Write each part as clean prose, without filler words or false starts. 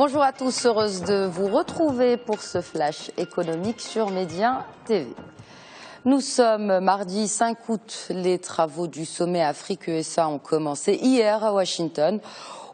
Bonjour à tous, heureuse de vous retrouver pour ce flash économique sur Média TV. Nous sommes mardi 5 août, les travaux du sommet Afrique-USA ont commencé hier à Washington.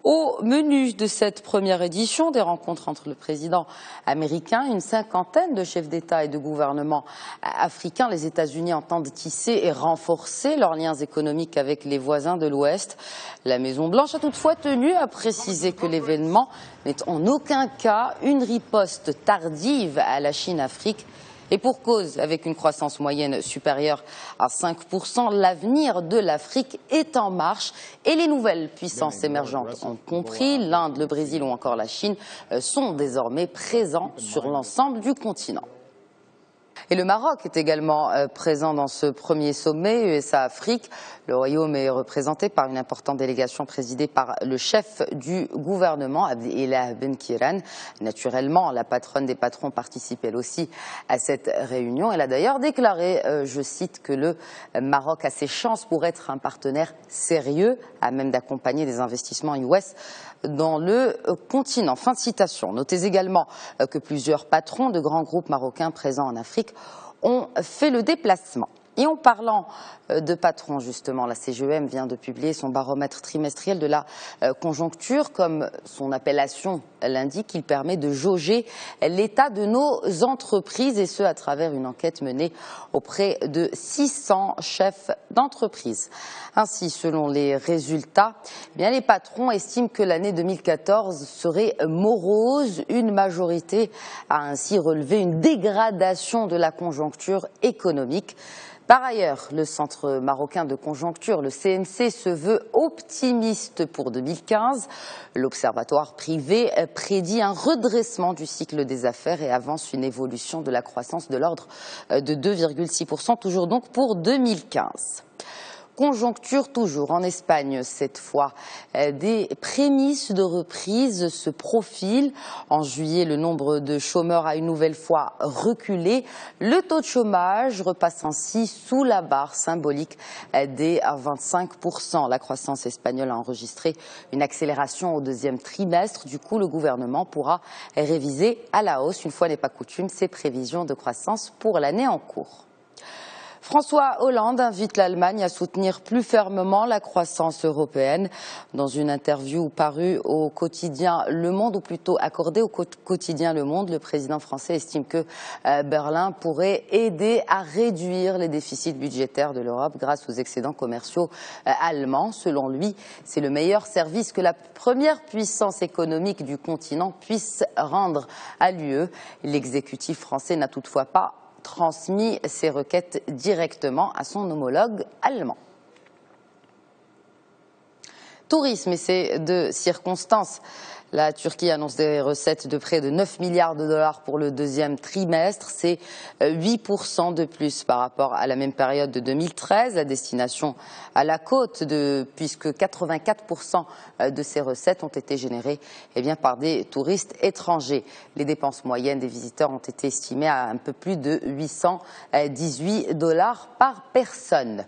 Au menu de cette première édition des rencontres entre le président américain, une cinquantaine de chefs d'État et de gouvernement africains. Les États-Unis entendent tisser et renforcer leurs liens économiques avec les voisins de l'Ouest. La Maison-Blanche a toutefois tenu à préciser que l'événement n'est en aucun cas une riposte tardive à la Chine-Afrique. Et pour cause, avec une croissance moyenne supérieure à 5%, l'avenir de l'Afrique est en marche et les nouvelles puissances émergentes ont compris. L'Inde, le Brésil ou encore la Chine sont désormais présents sur l'ensemble du continent. Et le Maroc est également présent dans ce premier sommet USA-Afrique. Le Royaume est représenté par une importante délégation présidée par le chef du gouvernement, Abdellah Ben Kiran. Naturellement, la patronne des patrons participe elle aussi à cette réunion. Elle a d'ailleurs déclaré, je cite, que le Maroc a ses chances pour être un partenaire sérieux, à même d'accompagner des investissements US dans le continent. Fin de citation. Notez également que plusieurs patrons de grands groupes marocains présents en Afrique ont fait le déplacement. Et en parlant de patrons, justement, la CGEM vient de publier son baromètre trimestriel de la conjoncture. Comme son appellation l'indique, il permet de jauger l'état de nos entreprises, et ce à travers une enquête menée auprès de 600 chefs d'entreprise. Ainsi, selon les résultats, les patrons estiment que l'année 2014 serait morose. Une majorité a ainsi relevé une dégradation de la conjoncture économique. Par ailleurs, le Centre marocain de conjoncture, le CMC, se veut optimiste pour 2015. L'observatoire privé prédit un redressement du cycle des affaires et avance une évolution de la croissance de l'ordre de 2,6%, toujours donc pour 2015. Conjoncture toujours en Espagne cette fois. Des prémices de reprise se profilent. En juillet, le nombre de chômeurs a une nouvelle fois reculé. Le taux de chômage repasse ainsi sous la barre symbolique des 25%. La croissance espagnole a enregistré une accélération au deuxième trimestre. Du coup, le gouvernement pourra réviser à la hausse, une fois n'est pas coutume, ses prévisions de croissance pour l'année en cours. François Hollande invite l'Allemagne à soutenir plus fermement la croissance européenne. Dans une interview parue au quotidien Le Monde, ou plutôt accordée au quotidien Le Monde, le président français estime que Berlin pourrait aider à réduire les déficits budgétaires de l'Europe grâce aux excédents commerciaux allemands. Selon lui, c'est le meilleur service que la première puissance économique du continent puisse rendre à l'UE. L'exécutif français n'a toutefois pas transmis ses requêtes directement à son homologue allemand. Tourisme, et c'est de circonstance. La Turquie annonce des recettes de près de 9 milliards de dollars pour le deuxième trimestre. C'est 8% de plus par rapport à la même période de 2013. La destination à la côte, puisque 84% de ces recettes ont été générées par des touristes étrangers. Les dépenses moyennes des visiteurs ont été estimées à un peu plus de 818 dollars par personne.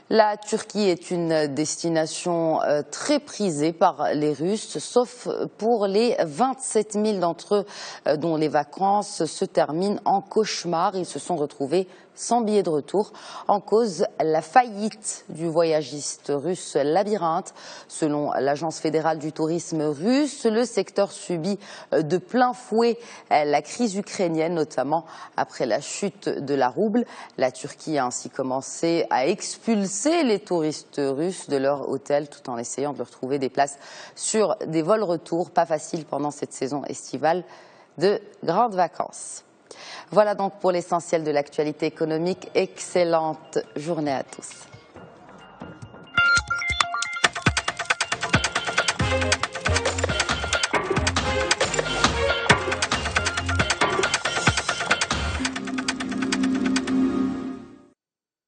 La Turquie est une destination très prisée par les Russes, sauf pour les 27 000 d'entre eux dont les vacances se terminent en cauchemar. Ils se sont retrouvés sans billet de retour, en cause la faillite du voyagiste russe Labyrinthe. Selon l'Agence fédérale du tourisme russe, le secteur subit de plein fouet la crise ukrainienne, notamment après la chute de la rouble. La Turquie a ainsi commencé à expulser les touristes russes de leur hôtel tout en essayant de leur trouver des places sur des vols retour. Pas facile pendant cette saison estivale de grandes vacances. Voilà donc pour l'essentiel de l'actualité économique. Excellente journée à tous.